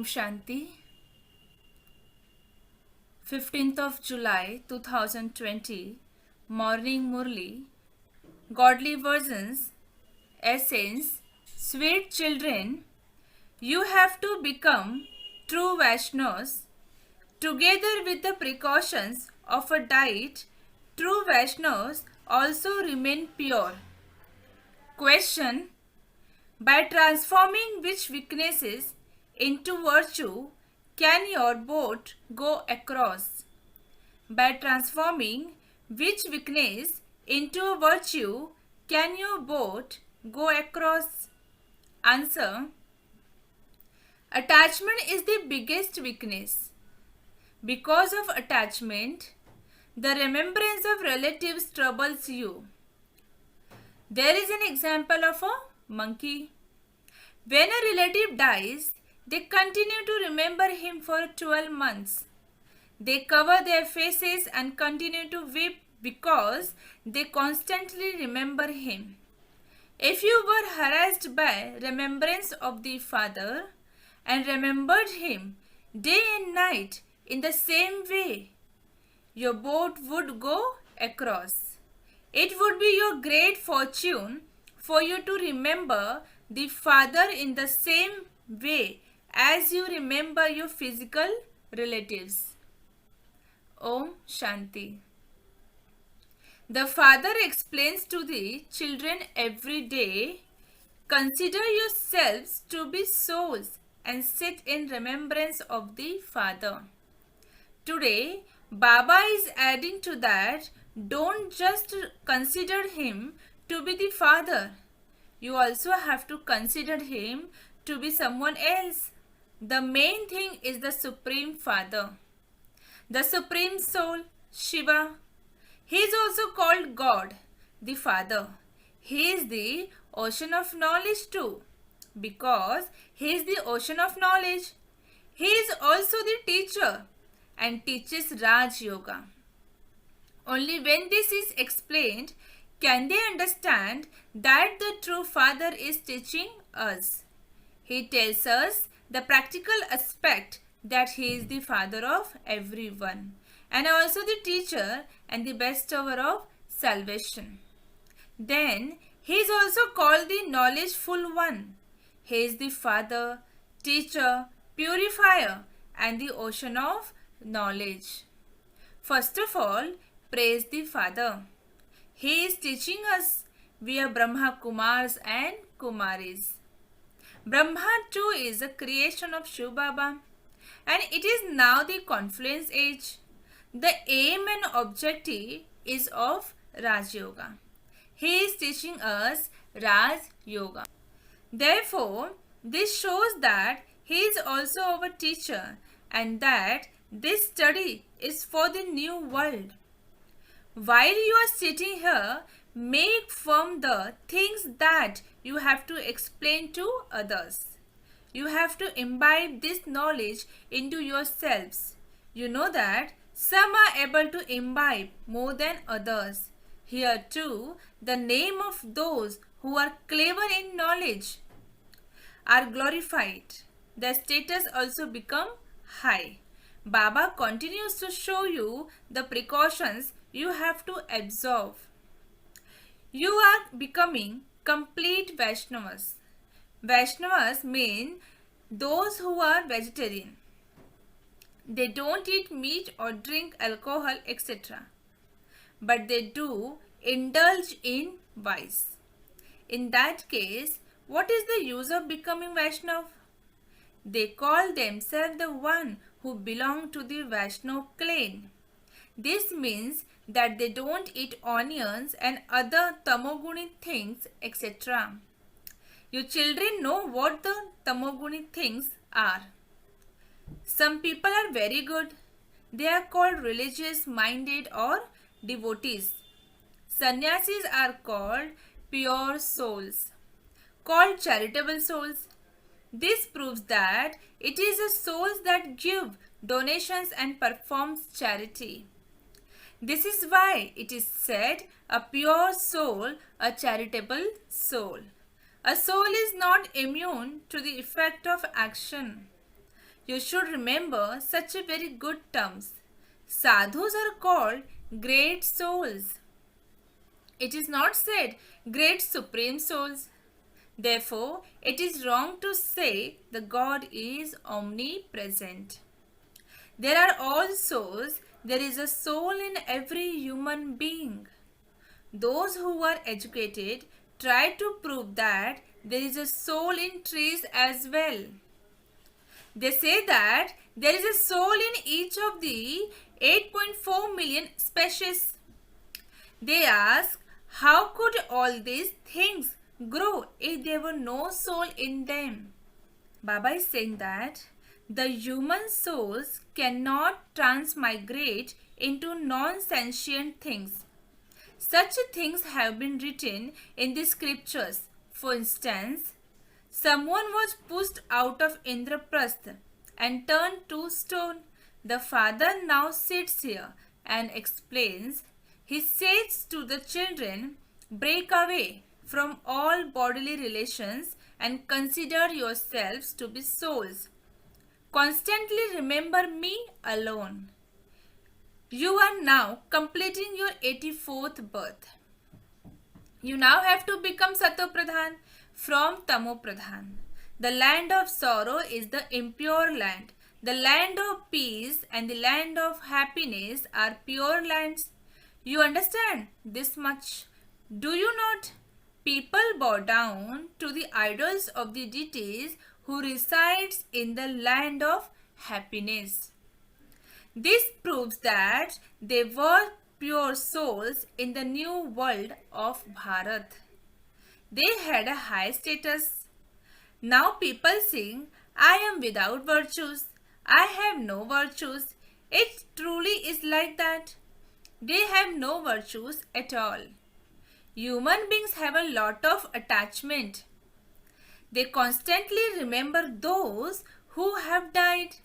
Shanti. 15th of July 2020. Morning Murli. Godly Versions. Essence. Sweet children, you have to become true Vaishnavas. Together with the precautions of a diet, true Vaishnavas also remain pure. Question. By transforming which weaknesses into virtue can your boat go across? By transforming which weakness into a virtue can your boat go across? Answer. Attachment is the biggest weakness. Because of attachment, the remembrance of relatives troubles you. There is an example of a monkey. When a relative dies, they continue to remember him for 12 months. They cover their faces and continue to weep because they constantly remember him. If you were harassed by remembrance of the father and remembered him day and night in the same way, your boat would go across. It would be your great fortune for you to remember the father in the same way as you remember your physical relatives. Om Shanti. The father explains to the children every day, consider yourselves to be souls and sit in remembrance of the father. Today, Baba is adding to that, don't just consider him to be the father. You also have to consider him to be someone else. The main thing is the Supreme Father, the Supreme Soul, Shiva. He is also called God, the Father. He is the ocean of knowledge too, because he is the ocean of knowledge. He is also the teacher and teaches Raj Yoga. Only when this is explained can they understand that the true Father is teaching us. He tells us the practical aspect that he is the Father of everyone and also the teacher and the bestower of salvation. Then he is also called the knowledgeful one. He is the Father, teacher, purifier and the ocean of knowledge. First of all, praise the Father. He is teaching us. We are Brahma Kumars and Kumaris. Brahma too is a creation of Shiv Baba and it is now the confluence age. The aim and objective is of Raj Yoga. He is teaching us Raj Yoga. Therefore, this shows that he is also our teacher and that this study is for the new world. While you are sitting here, make firm the things that you have to explain to others. You have to imbibe this knowledge into yourselves. You know that some are able to imbibe more than others. Here too, the name of those who are clever in knowledge are glorified. Their status also become high. Baba continues to show you the precautions you have to absorb. You are becoming complete Vaishnavas. Vaishnavas mean those who are vegetarian. They don't eat meat or drink alcohol, etc. But they do indulge in vice. In that case, what is the use of becoming Vaishnav? They call themselves the one who belong to the Vaishnav clan. This means that they don't eat onions and other tamoguni things, etc. You children know what the tamoguni things are. Some people are very good. They are called religious minded or devotees. Sannyasis are called pure souls, called charitable souls. This proves that it is the souls that give donations and performs charity. This is why it is said a pure soul, a charitable soul. A soul is not immune to the effect of action. You should remember such a very good terms. Sadhus are called great souls. It is not said great supreme souls. Therefore, it is wrong to say the God is omnipresent. There are all souls. There is a soul in every human being. Those who are educated try to prove that there is a soul in trees as well. They say that there is a soul in each of the 8.4 million species. They ask, how could all these things grow if there were no soul in them? Baba is saying that the human souls cannot transmigrate into non-sentient things. Such things have been written in the scriptures. For instance, someone was pushed out of Indraprastha and turned to stone. The father now sits here and explains. He says to the children, break away from all bodily relations and consider yourselves to be souls. Constantly remember me alone. You are now completing your 84th birth. You now have to become Sato Pradhan from Tamo Pradhan. The land of sorrow is the impure land. The land of peace and the land of happiness are pure lands. You understand this much? Do you not? People bow down to the idols of the deities who resides in the land of happiness. This proves that they were pure souls in the new world of Bharat. They had a high status. Now people sing, I am without virtues. I have no virtues. It truly is like that. They have no virtues at all. Human beings have a lot of attachment. They constantly remember those who have died.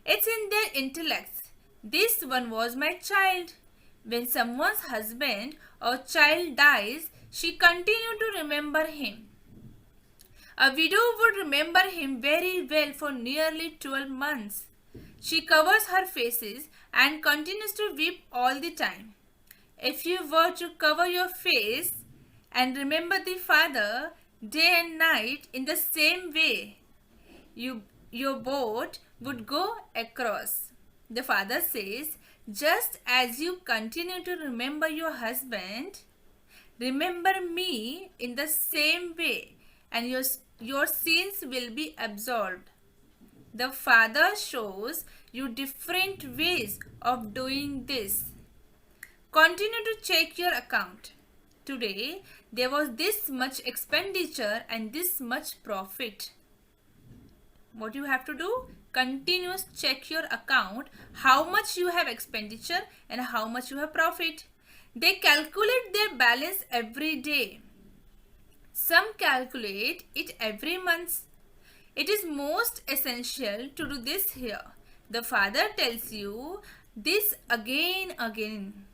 It's in their intellects. This one was my child. When someone's husband or child dies, she continues to remember him. A widow would remember him very well for nearly 12 months. She covers her faces and continues to weep all the time. If you were to cover your face and remember the father day and night in the same way, your boat would go across. The father says, just as you continue to remember your husband, remember me in the same way, and your sins will be absolved. The father shows you different ways of doing this. Continue to check your account. Today, there was this much expenditure and this much profit. What you have to do? Continuous check your account, how much you have expenditure and how much you have profit. They calculate their balance every day. Some calculate it every month. It is most essential to do this here. The father tells you this again.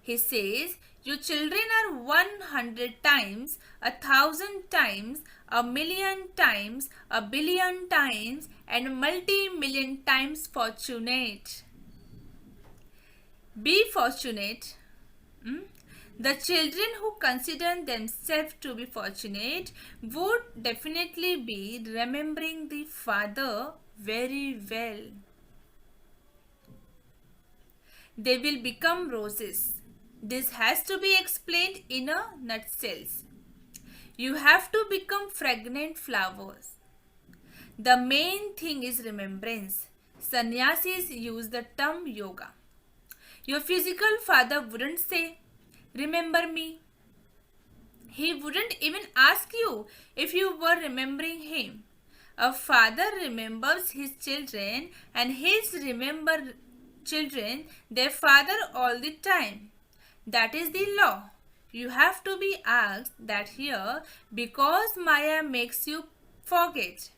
He says, your children are 100 times, 1,000 times, 1,000,000 times, 1,000,000,000 times, and multi-million times fortunate. Be fortunate. The children who consider themselves to be fortunate would definitely be remembering the father very well. They will become roses. This has to be explained in a nutshell. You have to become fragrant flowers. The main thing is remembrance. Sannyasis use the term yoga. Your physical father wouldn't say, remember me. He wouldn't even ask you if you were remembering him. A father remembers his children and his remember children their father all the time. That is the law. You have to be asked that here because Maya makes you forget.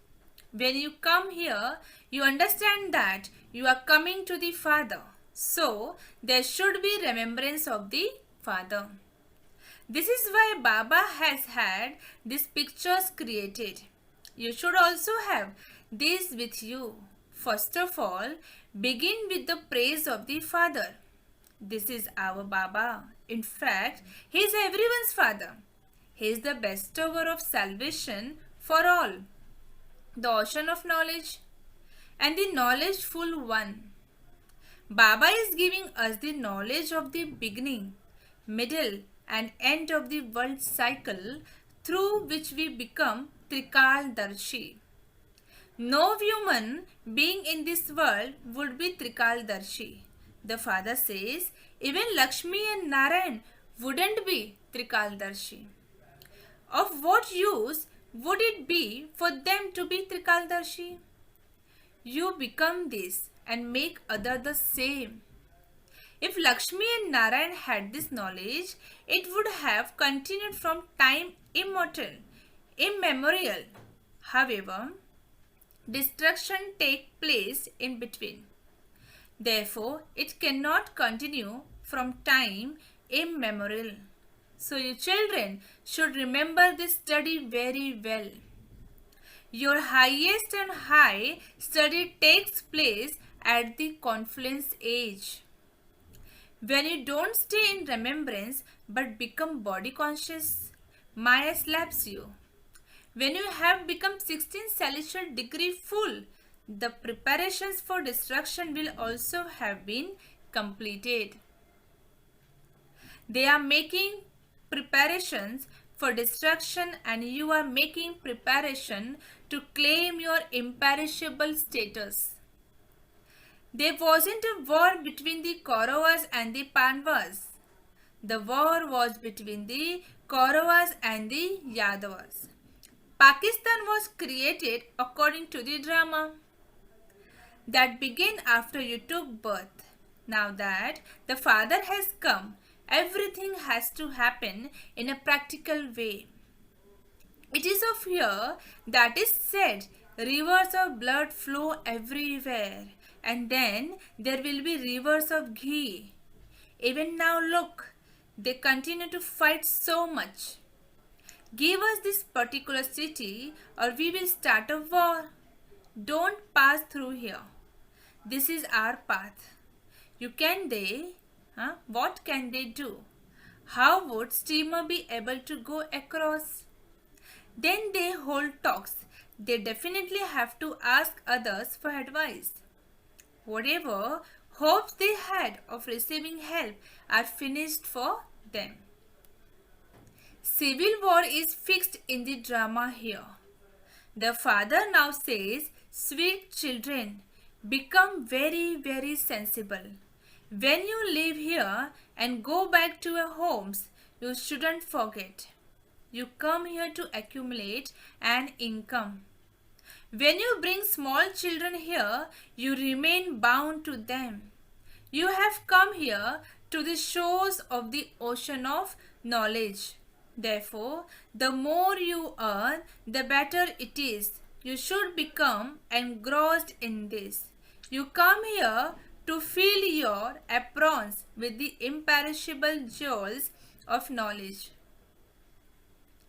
When you come here, you understand that you are coming to the Father. So, there should be remembrance of the Father. This is why Baba has had these pictures created. You should also have these with you. First of all, begin with the praise of the Father. This is our Baba. In fact, he is everyone's father. He is the bestower of salvation for all, the ocean of knowledge, and the knowledgeful one. Baba is giving us the knowledge of the beginning, middle, and end of the world cycle through which we become Trikaldarshi. No human being in this world would be Trikaldarshi. The father says even Lakshmi and Narayan wouldn't be Trikaldarshi. Of what use would it be for them to be Trikaldarshi? You become this and make other the same. If Lakshmi and Narayan had this knowledge, it would have continued from time immemorial. However, destruction takes place in between. Therefore, it cannot continue from time immemorial. So, you children should remember this study very well. Your highest and high study takes place at the confluence age. When you don't stay in remembrance but become body conscious, Maya slaps you. When you have become 16 celestial degree full, the preparations for destruction will also have been completed. They are making preparations for destruction and you are making preparation to claim your imperishable status. There wasn't a war between the Kauravas and the Pandavas. The war was between the Kauravas and the Yadavas. Pakistan was created according to the drama that began after you took birth. Now that the Father has come, everything has to happen in a practical way. It is of here that is said, rivers of blood flow everywhere, and then there will be rivers of ghee. Even now look, they continue to fight so much. Give us this particular city or we will start a war. Don't pass through here. This is our path. What can they do? How would steamer be able to go across? Then they hold talks. They definitely have to ask others for advice. Whatever hopes they had of receiving help are finished for them. Civil war is fixed in the drama here. The father now says, sweet children, become very, very sensible. When you live here and go back to your homes, you shouldn't forget. You come here to accumulate an income. When you bring small children here, you remain bound to them. You have come here to the shores of the ocean of knowledge. Therefore, the more you earn, the better it is. You should become engrossed in this. You come here to fill your aprons with the imperishable jewels of knowledge.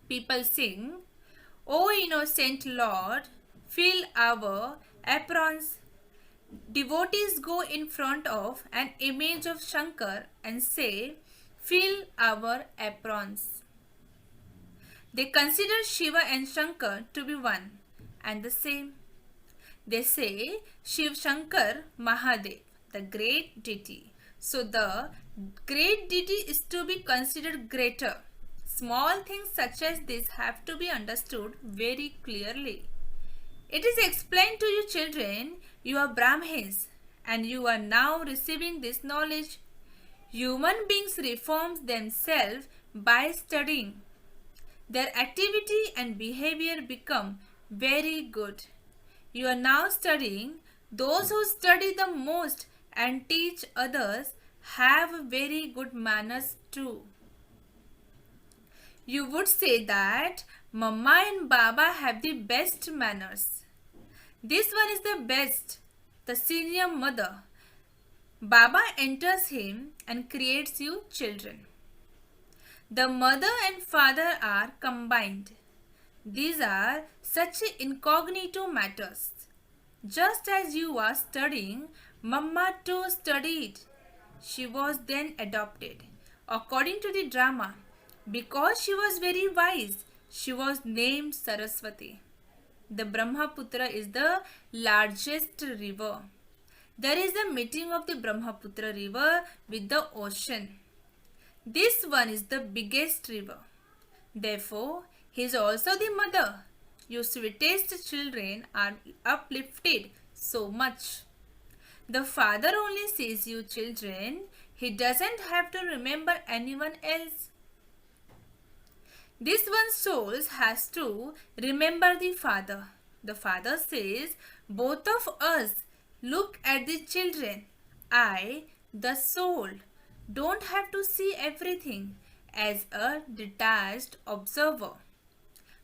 People sing, O innocent Lord, fill our aprons. Devotees go in front of an image of Shankar and say, fill our aprons. They consider Shiva and Shankar to be one and the same. They say Shiv Shankar Mahadev, the great deity. So the great deity is to be considered greater. Small things such as this have to be understood very clearly. It is explained to you children, you are Brahmins and you are now receiving this knowledge. Human beings reform themselves by studying. Their activity and behavior become very good. You are now studying. Those who study the most and teach others have very good manners too. You would say that Mama and Baba have the best manners. This one is the best, the senior mother. Baba enters him and creates you children. The mother and father are combined. These are such incognito matters. Just as you are studying, Mamma too studied. She was then adopted. According to the drama, because she was very wise, she was named Saraswati. The Brahmaputra is the largest river. There is a meeting of the Brahmaputra river with the ocean. This one is the biggest river. Therefore, he is also the mother. Your sweetest children are uplifted so much. The father only sees you children. He doesn't have to remember anyone else. This one soul has to remember the father. The father says, both of us look at the children. I, the soul, don't have to see everything as a detached observer.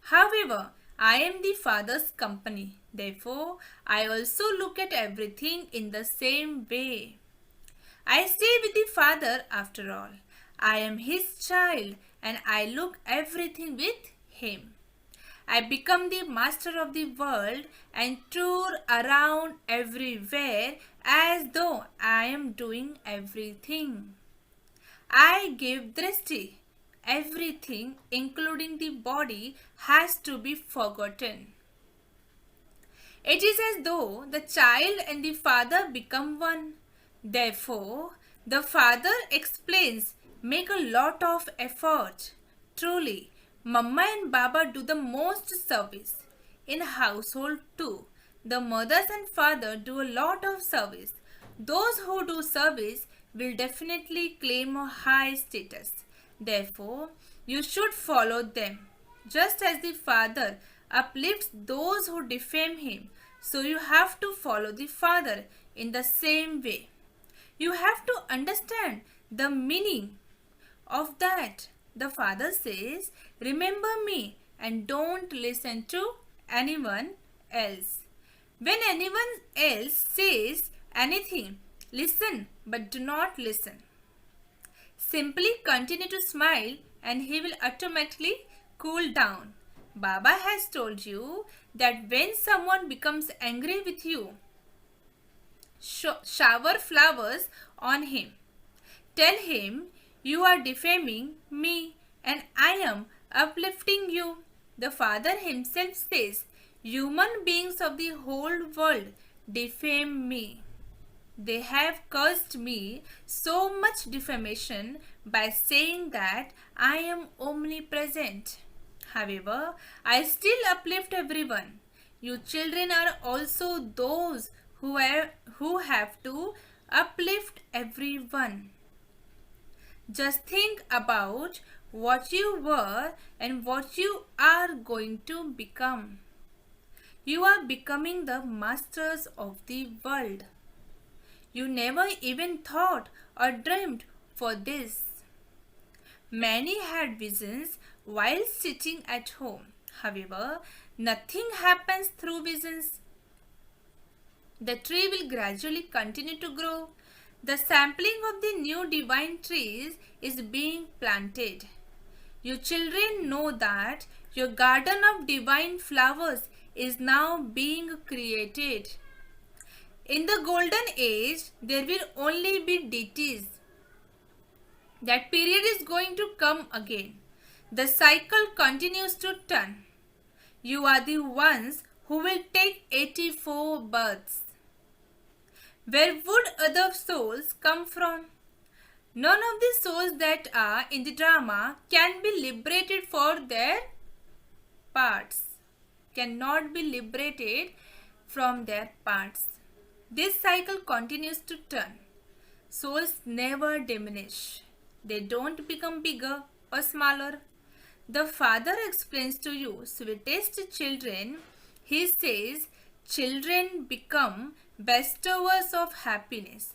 However, I am the Father's company. Therefore, I also look at everything in the same way. I stay with the Father after all. I am His child and I look everything with Him. I become the master of the world and tour around everywhere as though I am doing everything. I give drishti. Everything, including the body, has to be forgotten. It is as though the child and the father become one. Therefore, the father explains, make a lot of effort. Truly, Mama and Baba do the most service. In household too, the mothers and father do a lot of service. Those who do service will definitely claim a high status. Therefore, you should follow them. Just as the Father uplifts those who defame him, so you have to follow the Father in the same way. You have to understand the meaning of that. The Father says, remember me and don't listen to anyone else. When anyone else says anything, listen but do not listen. Simply continue to smile and he will automatically cool down. Baba has told you that when someone becomes angry with you, shower flowers on him. Tell him you are defaming me and I am uplifting you. The Father himself says, human beings of the whole world defame me. They have caused me so much defamation by saying that I am omnipresent. However, I still uplift everyone. You children are also those who have to uplift everyone. Just think about what you were and what you are going to become. You are becoming the masters of the world. You never even thought or dreamed for this. Many had visions while sitting at home. However, nothing happens through visions. The tree will gradually continue to grow. The sampling of the new divine trees is being planted. You children know that your garden of divine flowers is now being created. In the golden age, there will only be deities. That period is going to come again. The cycle continues to turn. You are the ones who will take 84 births. Where would other souls come from? None of the souls that are in the drama can be liberated for their parts. Cannot be liberated from their parts. This cycle continues to turn. Souls never diminish. They don't become bigger or smaller. The Father explains to you, sweetest children, he says, children become bestowers of happiness.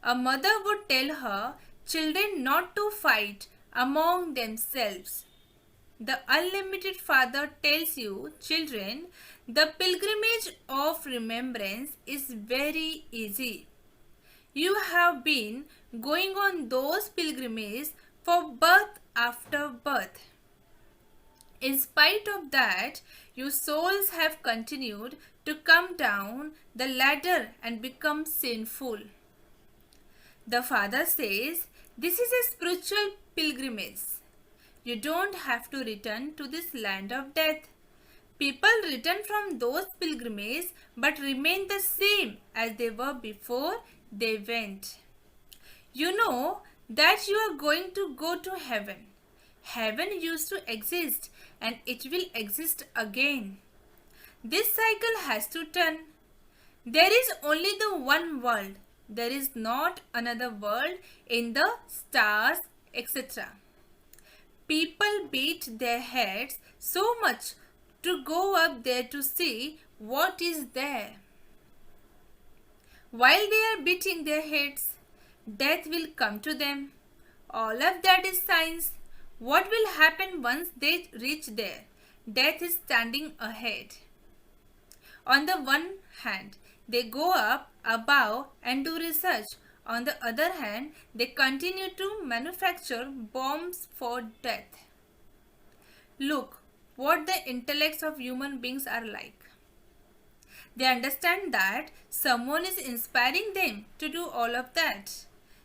A mother would tell her children not to fight among themselves. The unlimited Father tells you, children, the pilgrimage of remembrance is very easy. You have been going on those pilgrimages for birth after birth. In spite of that, you souls have continued to come down the ladder and become sinful. The Father says, this is a spiritual pilgrimage. You don't have to return to this land of death. People return from those pilgrimages but remain the same as they were before they went. You know that you are going to go to heaven. Heaven used to exist and it will exist again. This cycle has to turn. There is only the one world. There is not another world in the stars, etc. People beat their heads so much to go up there to see what is there. While they are beating their heads, death will come to them. All of that is science. What will happen once they reach there? Death is standing ahead. On the one hand, they go up above and do research. On the other hand, they continue to manufacture bombs for death. Look what the intellects of human beings are like. They understand that someone is inspiring them to do all of that.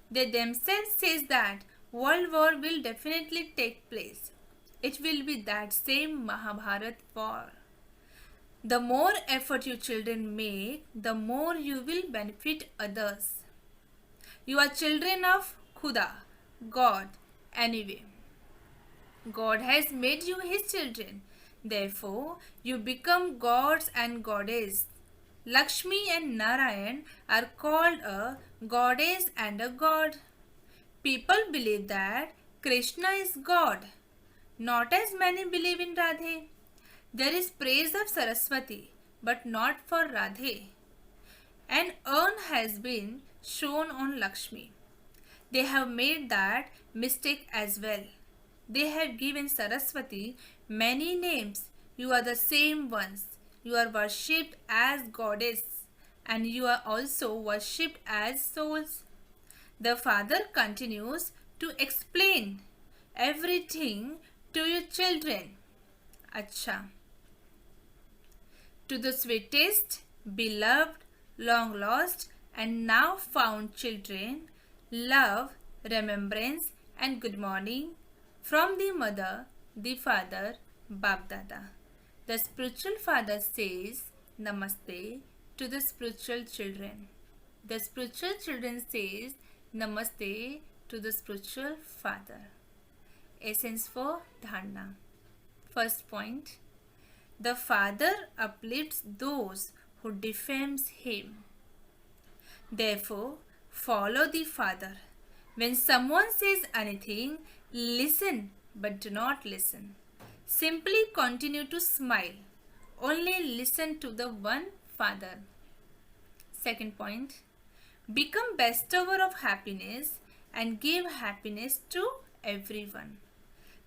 They themselves says that world war will definitely take place. It will be that same Mahabharat war. The more effort you children make, the more you will benefit others. You are children of Khuda, God, anyway. God has made you his children. Therefore, you become gods and goddess. Lakshmi and Narayan are called a goddess and a god. People believe that Krishna is God. Not as many believe in Radhe. There is praise of Saraswati, but not for Radhe. An urn has been shown on Lakshmi. They have made that mistake as well. They have given Saraswati many names. You are the same ones. You are worshipped as goddess and you are also worshipped as souls. The Father continues to explain everything to your children. Acha. To the sweetest, beloved, long lost and now found children, love, remembrance and good morning from the mother, the father, Bap Dada. The spiritual father says Namaste to the spiritual children. The spiritual children says Namaste to the spiritual father. Essence for Dharana. First point. The father uplifts those who defames him. Therefore, follow the father. When someone says anything, listen but do not listen. Simply continue to smile. Only listen to the one father. Second point. Become bestower of happiness and give happiness to everyone.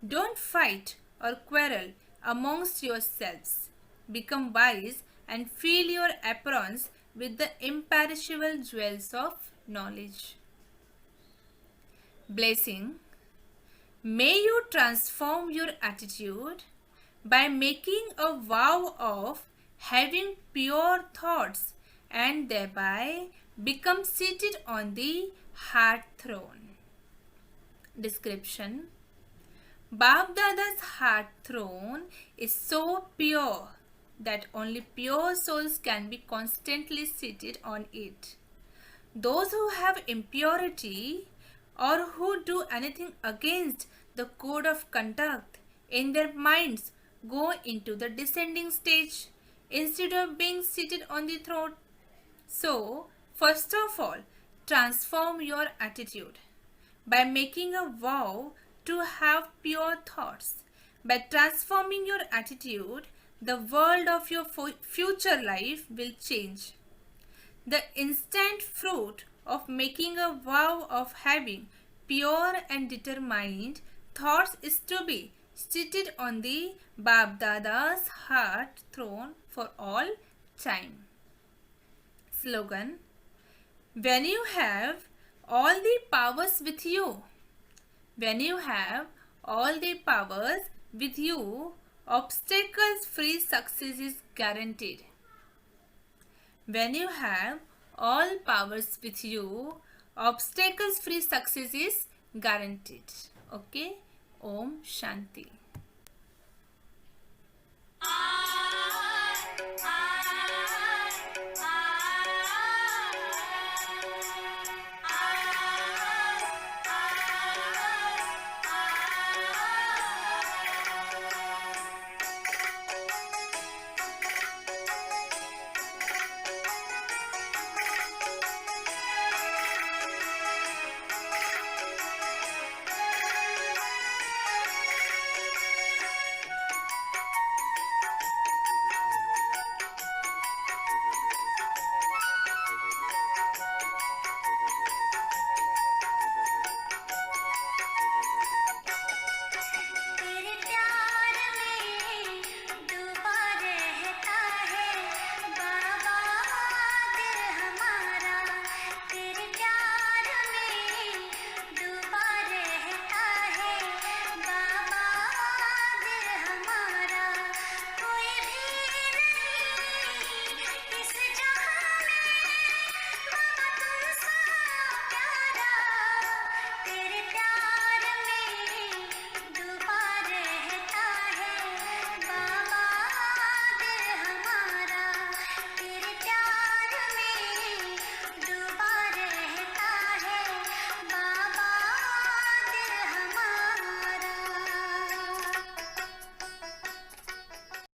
Don't fight or quarrel amongst yourselves. Become wise and fill your aprons with the imperishable jewels of knowledge. Blessing. May you transform your attitude by making a vow of having pure thoughts and thereby become seated on the heart throne. Description. Bap Dada's heart throne is so pure that only pure souls can be constantly seated on it. Those who have impurity or who do anything against the code of conduct in their minds go into the descending stage instead of being seated on the throne. So, first of all, transform your attitude by making a vow to have pure thoughts. By transforming your attitude, the world of your future life will change. The instant fruit of making a vow of having pure and determined thoughts is to be seated on the Bap Dada's heart throne for all time. Slogan. When you have all the powers with you, when you have all the powers with you, obstacles free success is guaranteed. When you have all powers with you, obstacles free success is guaranteed. Okay? Om Shanti.